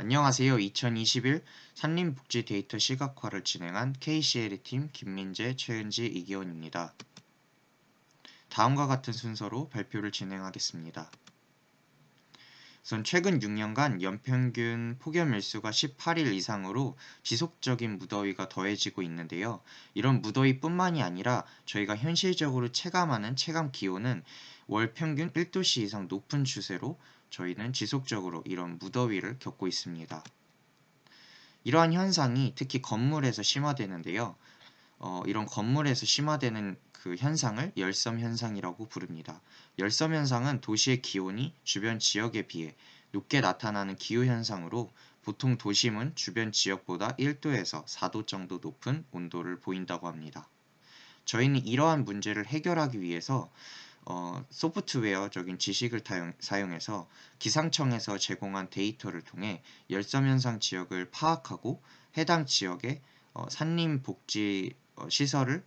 안녕하세요. 2021 산림복지 데이터 시각화를 진행한 KCL팀 김민재, 최은지, 이기원입니다. 다음과 같은 순서로 발표를 진행하겠습니다. 우선 최근 6년간 연평균 폭염 일수가 18일 이상으로 지속적인 무더위가 더해지고 있는데요. 이런 무더위뿐만이 아니라 저희가 현실적으로 체감하는 체감 기온은 월 평균 1도씨 이상 높은 추세로 저희는 지속적으로 이런 무더위를 겪고 있습니다. 이러한 현상이 특히 건물에서 심화되는데요. 이런 건물에서 심화되는 그 현상을 열섬 현상이라고 부릅니다. 열섬 현상은 도시의 기온이 주변 지역에 비해 높게 나타나는 기후 현상으로 보통 도심은 주변 지역보다 1도에서 4도 정도 높은 온도를 보인다고 합니다. 저희는 이러한 문제를 해결하기 위해서 소프트웨어적인 지식을 사용해서 기상청에서 제공한 데이터를 통해 열섬현상 지역을 파악하고 해당 지역의 산림복지 시설을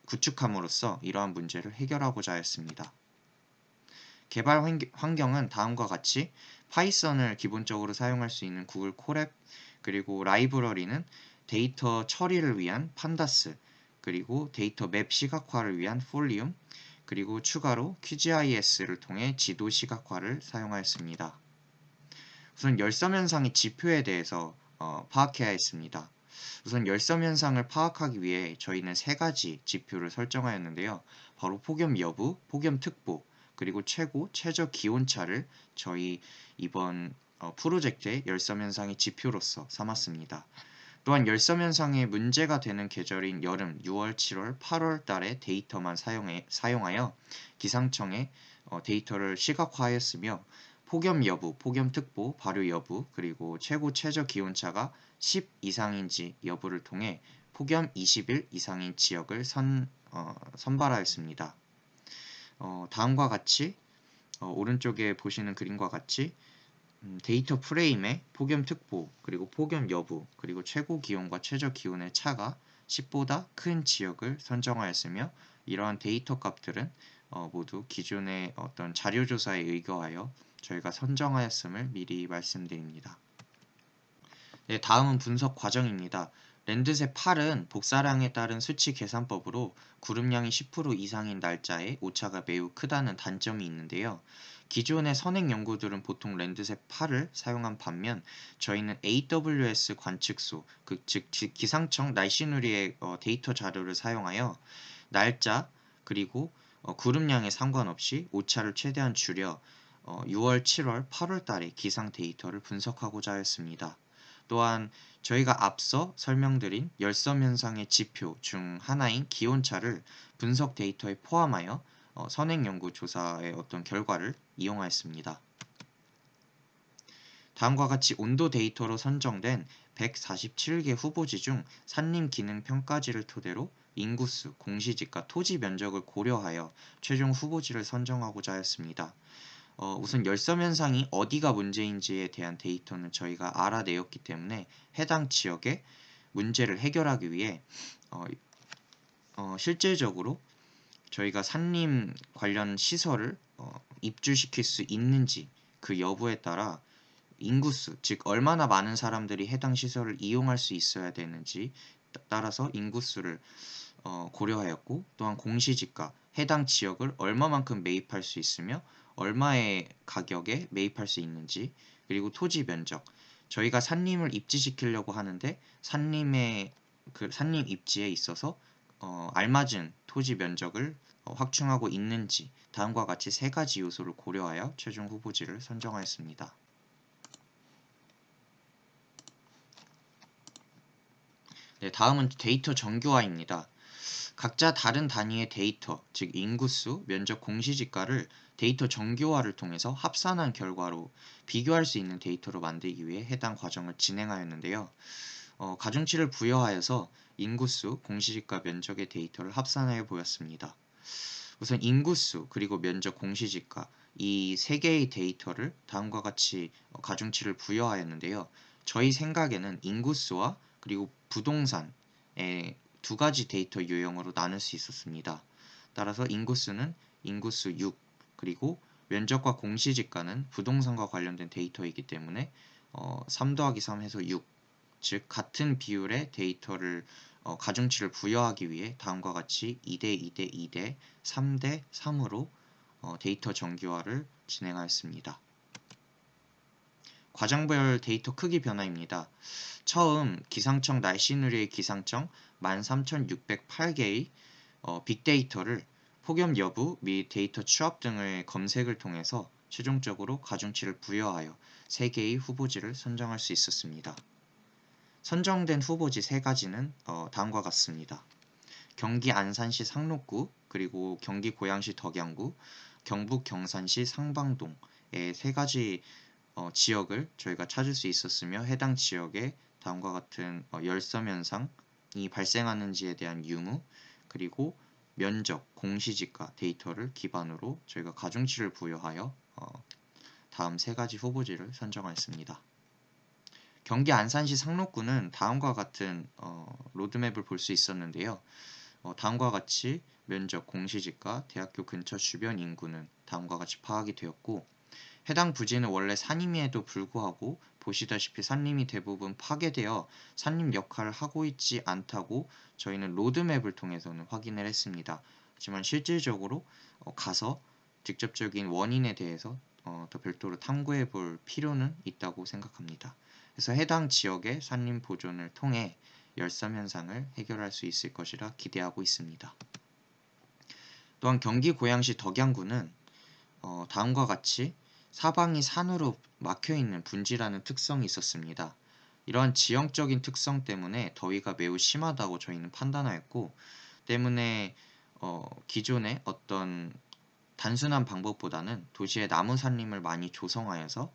구축함으로써 이러한 문제를 해결하고자 했습니다. 개발 환경은 다음과 같이 파이썬을 기본적으로 사용할 수 있는 구글 콜앱, 그리고 라이브러리는 데이터 처리를 위한 판다스, 그리고 데이터 맵 시각화를 위한 폴리움, 그리고 추가로 QGIS를 통해 지도 시각화를 사용하였습니다. 우선 열섬 현상의 지표에 대해서 파악해야 했습니다. 우선 열섬 현상을 파악하기 위해 저희는 세 가지 지표를 설정하였는데요. 바로 폭염 여부, 폭염 특보, 그리고 최저 기온차를 저희 이번 프로젝트의 열섬 현상의 지표로서 삼았습니다. 또한 열섬 현상에 문제가 되는 계절인 여름 6월, 7월, 8월 달의 데이터만 사용하여 기상청에 데이터를 시각화하였으며 폭염 여부, 폭염 특보, 발효 여부, 그리고 최저 기온차가 10 이상인지 여부를 통해 폭염 20일 이상인 지역을 선발하였습니다. 다음과 같이 오른쪽에 보시는 그림과 같이 데이터 프레임에 폭염 특보, 그리고 폭염 여부, 그리고 최고 기온과 최저 기온의 차가 10보다 큰 지역을 선정하였으며 이러한 데이터 값들은 모두 기존의 어떤 자료조사에 의거하여 저희가 선정하였음을 미리 말씀드립니다. 네, 다음은 분석 과정입니다. 랜드셋 8은 복사량에 따른 수치 계산법으로 구름량이 10% 이상인 날짜에 오차가 매우 크다는 단점이 있는데요. 기존의 선행 연구들은 보통 랜드셋 8을 사용한 반면 저희는 AWS 관측소, 즉 기상청 날씨누리의 데이터 자료를 사용하여 날짜 그리고 구름량에 상관없이 오차를 최대한 줄여 6월, 7월, 8월 달의 기상 데이터를 분석하고자 하였습니다. 또한 저희가 앞서 설명드린 열섬 현상의 지표 중 하나인 기온차를 분석 데이터에 포함하여 선행 연구 조사의 어떤 결과를 이용하였습니다. 다음과 같이 온도 데이터로 선정된 147개 후보지 중 산림 기능 평가지를 토대로 인구수, 공시지가, 토지 면적을 고려하여 최종 후보지를 선정하고자 하였습니다. 우선 열섬 현상이 어디가 문제인지에 대한 데이터는 저희가 알아내었기 때문에 해당 지역의 문제를 해결하기 위해 실질적으로 저희가 산림 관련 시설을 입주시킬 수 있는지 그 여부에 따라 인구수, 즉 얼마나 많은 사람들이 해당 시설을 이용할 수 있어야 되는지 따라서 인구수를 고려하였고, 또한 공시지가, 해당 지역을 얼마만큼 매입할 수 있으며 얼마의 가격에 매입할 수 있는지, 그리고 토지 면적, 저희가 산림을 입지시키려고 하는데 산림의 그 산림 입지에 있어서 알맞은 토지 면적을 확충하고 있는지 다음과 같이 세 가지 요소를 고려하여 최종 후보지를 선정하였습니다. 네, 다음은 데이터 정교화입니다. 각자 다른 단위의 데이터, 즉 인구수, 면적, 공시지가를 데이터 정교화를 통해서 합산한 결과로 비교할 수 있는 데이터로 만들기 위해 해당 과정을 진행하였는데요. 가중치를 부여하여서 인구수, 공시지가, 면적의 데이터를 합산하여 보였습니다. 우선 인구수, 그리고 면적, 공시지가 이 세 개의 데이터를 다음과 같이 가중치를 부여하였는데요. 저희 생각에는 인구수와 그리고 부동산의 두 가지 데이터 유형으로 나눌 수 있었습니다. 따라서 인구수는 인구수 6, 그리고 면적과 공시지가는 부동산과 관련된 데이터이기 때문에 3 더하기 3 해서 6, 즉 같은 비율의 데이터를 가중치를 부여하기 위해 다음과 같이 2대 2대 2대 3대 3으로 데이터 정규화를 진행하였습니다. 과정별 데이터 크기 변화입니다. 처음 기상청 날씨 누리의 기상청 13,608개의 빅데이터를 폭염 여부 및 데이터 취합 등의 검색을 통해서 최종적으로 가중치를 부여하여 3개의 후보지를 선정할 수 있었습니다. 선정된 후보지 3가지는 다음과 같습니다. 경기 안산시 상록구, 그리고 경기 고양시 덕양구, 경북 경산시 상방동의 3가지 지역을 저희가 찾을 수 있었으며, 해당 지역에 다음과 같은 열섬 현상이 발생하는지에 대한 유무, 그리고 면적, 공시지가 데이터를 기반으로 저희가 가중치를 부여하여 다음 3가지 후보지를 선정하였습니다. 경기 안산시 상록구는 다음과 같은 로드맵을 볼 수 있었는데요. 다음과 같이 면적, 공시지가, 대학교 근처 주변 인구는 다음과 같이 파악이 되었고, 해당 부지는 원래 산림에도 불구하고 보시다시피 산림이 대부분 파괴되어 산림 역할을 하고 있지 않다고 저희는 로드맵을 통해서는 확인을 했습니다. 하지만 실질적으로 가서 직접적인 원인에 대해서 더 별도로 탐구해 볼 필요는 있다고 생각합니다. 그래서 해당 지역의 산림 보존을 통해 열섬 현상을 해결할 수 있을 것이라 기대하고 있습니다. 또한 경기 고양시 덕양구는 다음과 같이 사방이 산으로 막혀있는 분지라는 특성이 있었습니다. 이러한 지형적인 특성 때문에 더위가 매우 심하다고 저희는 판단하였고, 때문에 기존의 어떤 단순한 방법보다는 도시의 나무 산림을 많이 조성하여서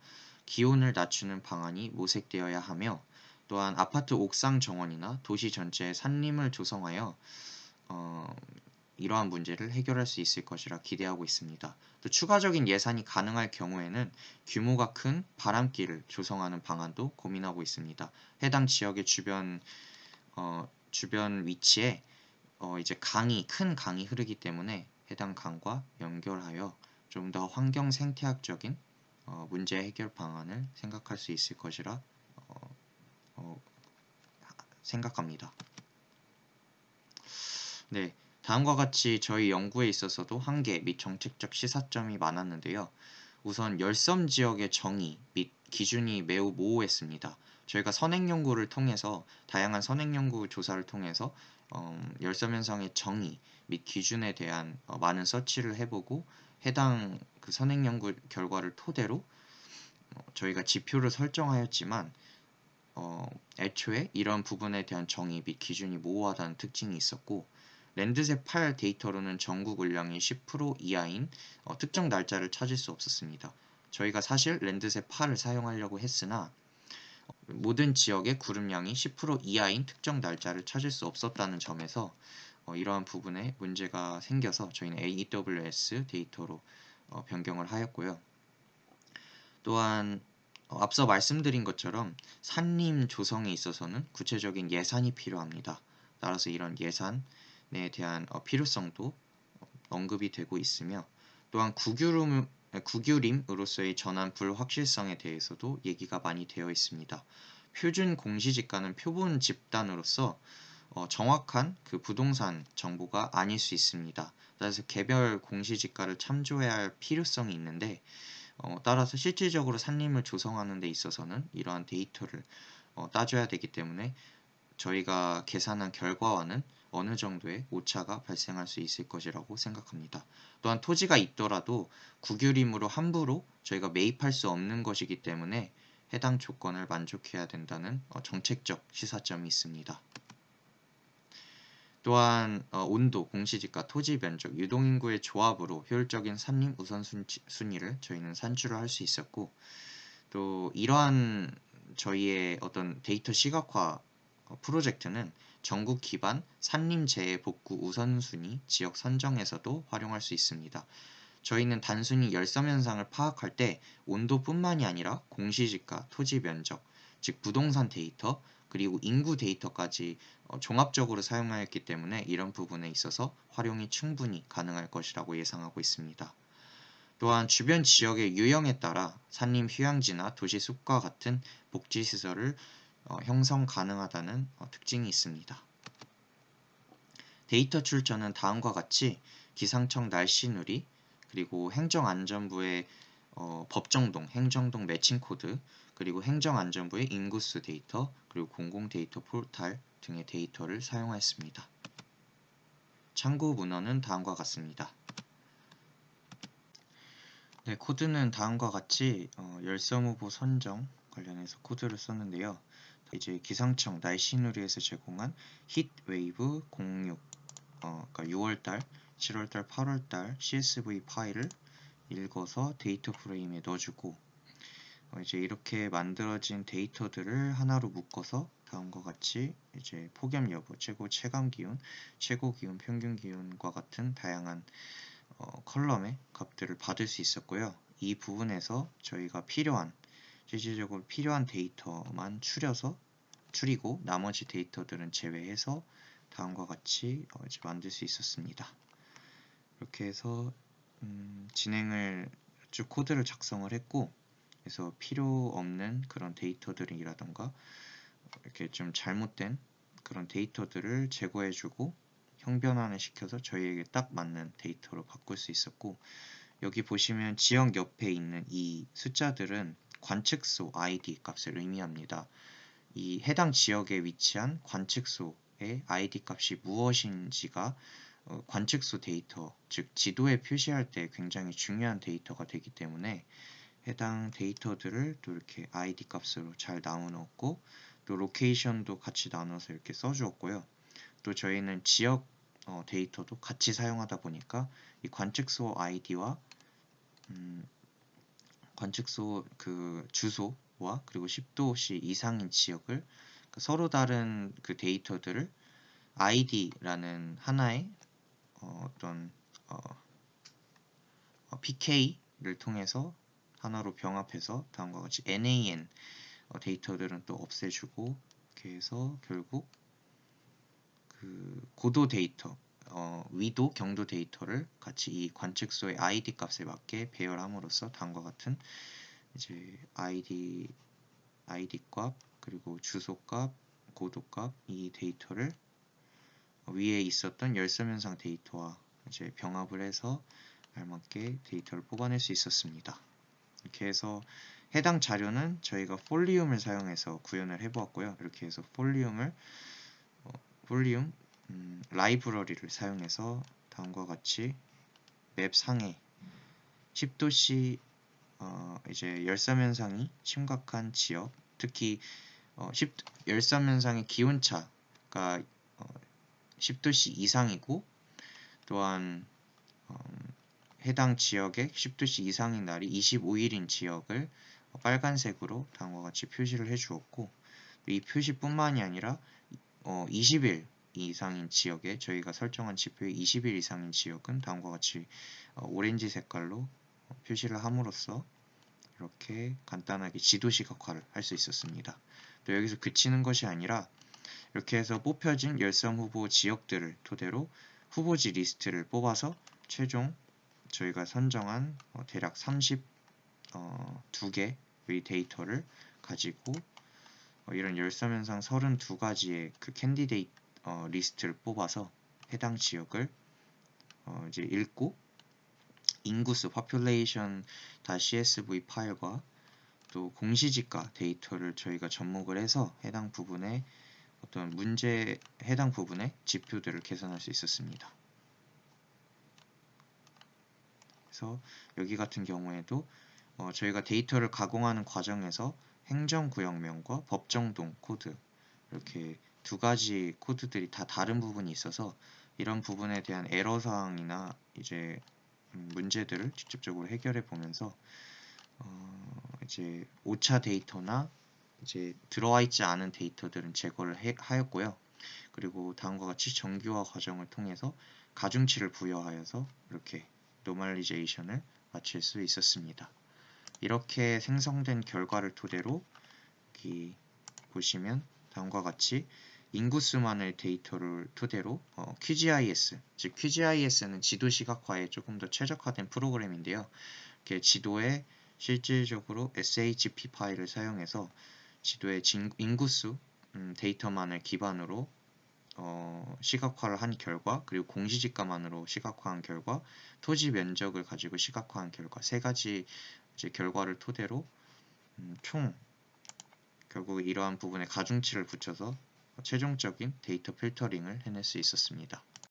기온을 낮추는 방안이 모색되어야 하며, 또한 아파트 옥상 정원이나 도시 전체에 산림을 조성하여 이러한 문제를 해결할 수 있을 것이라 기대하고 있습니다. 또 추가적인 예산이 가능할 경우에는 규모가 큰 바람길을 조성하는 방안도 고민하고 있습니다. 해당 지역의 주변 위치에 이제 큰 강이 흐르기 때문에 해당 강과 연결하여 좀 더 환경 생태학적인 문제 해결 방안을 생각할 수 있을 것이라 생각합니다. 네, 다음과 같이 저희 연구에 있어서도 한계 및 정책적 시사점이 많았는데요. 우선 열섬 지역의 정의 및 기준이 매우 모호했습니다. 저희가 선행 연구를 통해서, 다양한 선행 연구 조사를 통해서 열섬 현상의 정의 및 기준에 대한 많은 서치를 해보고, 해당 그 선행 연구 결과를 토대로 저희가 지표를 설정하였지만 애초에 이런 부분에 대한 정의 및 기준이 모호하다는 특징이 있었고, 랜드셋 8 데이터로는 전국 울량이 10% 이하인 특정 날짜를 찾을 수 없었습니다. 저희가 사실 랜드셋 8을 사용하려고 했으나 모든 지역의 구름량이 10% 이하인 특정 날짜를 찾을 수 없었다는 점에서 이러한 부분에 문제가 생겨서 저희는 AWS 데이터로 변경을 하였고요. 또한 앞서 말씀드린 것처럼 산림 조성에 있어서는 구체적인 예산이 필요합니다. 따라서 이런 예산에 대한 필요성도 언급이 되고 있으며, 또한 국유림으로서의 전환 불확실성에 대해서도 얘기가 많이 되어 있습니다. 표준 공시지가는 표본 집단으로서 정확한 그 부동산 정보가 아닐 수 있습니다. 따라서 개별 공시지가를 참조해야 할 필요성이 있는데, 따라서 실질적으로 산림을 조성하는 데 있어서는 이러한 데이터를 따져야 되기 때문에 저희가 계산한 결과와는 어느 정도의 오차가 발생할 수 있을 것이라고 생각합니다. 또한 토지가 있더라도 국유림으로 함부로 저희가 매입할 수 없는 것이기 때문에 해당 조건을 만족해야 된다는 정책적 시사점이 있습니다. 또한 온도, 공시지가, 토지 면적, 유동인구의 조합으로 효율적인 산림 우선순위를 저희는 산출을 할 수 있었고, 또 이러한 저희의 어떤 데이터 시각화 프로젝트는 전국 기반 산림 재해 복구 우선순위 지역 선정에서도 활용할 수 있습니다. 저희는 단순히 열섬 현상을 파악할 때 온도뿐만이 아니라 공시지가, 토지 면적, 즉 부동산 데이터, 그리고 인구 데이터까지 종합적으로 사용하였기 때문에 이런 부분에 있어서 활용이 충분히 가능할 것이라고 예상하고 있습니다. 또한 주변 지역의 유형에 따라 산림 휴양지나 도시 숲과 같은 복지시설을 형성 가능하다는 특징이 있습니다. 데이터 출처는 다음과 같이 기상청 날씨누리, 그리고 행정안전부의 법정동, 행정동 매칭 코드, 그리고 행정안전부의 인구수 데이터, 그리고 공공 데이터 포털 등의 데이터를 사용하였습니다. 참고 문헌은 다음과 같습니다. 네, 코드는 다음과 같이 열섬 후보 선정 관련해서 코드를 썼는데요. 이제 기상청 날씨누리에서 제공한 히트웨이브 06, 그러니까 6월달, 7월달, 8월달 CSV 파일을 읽어서 데이터 프레임에 넣어주고, 이제 이렇게 만들어진 데이터들을 하나로 묶어서 다음과 같이 이제 폭염 여부, 최고 체감 기온, 최고 기온, 평균 기온과 같은 다양한 컬럼의 값들을 받을 수 있었고요. 이 부분에서 저희가 실질적으로 필요한 데이터만 추리고 나머지 데이터들은 제외해서 다음과 같이 이제 만들 수 있었습니다. 이렇게 해서 진행을 쭉 코드를 작성을 했고, 그래서 필요 없는 그런 데이터들이라던가 이렇게 좀 잘못된 그런 데이터들을 제거해주고 형변환을 시켜서 저희에게 딱 맞는 데이터로 바꿀 수 있었고, 여기 보시면 지역 옆에 있는 이 숫자들은 관측소 ID 값을 의미합니다. 이 해당 지역에 위치한 관측소의 ID 값이 무엇인지가 관측소 데이터, 즉 지도에 표시할 때 굉장히 중요한 데이터가 되기 때문에 해당 데이터들을 또 이렇게 ID 값으로 잘 나눠놓고, 또 로케이션도 같이 나눠서 이렇게 써주었고요. 또 저희는 지역 데이터도 같이 사용하다 보니까 이 관측소 ID와 관측소 그 주소와 그리고 10도씨 이상인 지역을 서로 다른 그 데이터들을 ID라는 하나의 어떤 PK를 통해서 하나로 병합해서 다음과 같이 NAN 데이터들은 또 없애주고, 이렇게 해서 결국 그 고도 데이터, 위도, 경도 데이터를 같이 이 관측소의 ID 값에 맞게 배열함으로써 다음과 같은 이제 ID 값, 그리고 주소 값, 고도 값, 이 데이터를 위에 있었던 열섬 현상 데이터와 이제 병합을 해서 알맞게 데이터를 뽑아낼 수 있었습니다. 이렇게 해서 해당 자료는 저희가 폴리움을 사용해서 구현을 해보았고요. 이렇게 해서 폴리움 라이브러리를 사용해서 다음과 같이 맵 상에 10도씨 이제 열섬 현상이 심각한 지역, 특히 열섬 현상의 기온차가 10도씨 이상이고, 또한 해당 지역에 10도씨 이상인 날이 25일인 지역을 빨간색으로 다음과 같이 표시를 해주었고, 이 표시뿐만이 아니라 20일 이상인 지역에 저희가 설정한 지표의 20일 이상인 지역은 다음과 같이 오렌지 색깔로 표시를 함으로써 이렇게 간단하게 지도 시각화를 할 수 있었습니다. 또 여기서 그치는 것이 아니라 이렇게 해서 뽑혀진 열섬 후보 지역들을 토대로 후보지 리스트를 뽑아서 최종 저희가 선정한 대략 32개의 데이터를 가지고 이런 열섬 현상 32가지의 그 캔디데이트 리스트를 뽑아서 해당 지역을 이제 읽고 인구수 population.csv 파일과 또 공시지가 데이터를 저희가 접목을 해서 해당 부분의 지표들을 개선할 수 있었습니다. 그래서 여기 같은 경우에도 저희가 데이터를 가공하는 과정에서 행정구역명과 법정동 코드, 이렇게 두 가지 코드들이 다 다른 부분이 있어서 이런 부분에 대한 애로사항이나 이제 문제들을 직접적으로 해결해 보면서 이제 오차 데이터나 이제 들어와 있지 않은 데이터들은 제거를 하였고요. 그리고 다음과 같이 정규화 과정을 통해서 가중치를 부여하여서 이렇게 노멀리제이션을 마칠 수 있었습니다. 이렇게 생성된 결과를 토대로 여기 보시면 다음과 같이 인구수만의 데이터를 토대로 QGIS, 즉 QGIS는 지도 시각화에 조금 더 최적화된 프로그램인데요. 이렇게 지도에 실질적으로 SHP 파일을 사용해서 지도의 인구수 데이터만을 기반으로 시각화를 한 결과, 그리고 공시지가만으로 시각화한 결과, 토지 면적을 가지고 시각화한 결과, 세 가지 이제 결과를 토대로 총 결국 이러한 부분에 가중치를 붙여서 최종적인 데이터 필터링을 해낼 수 있었습니다.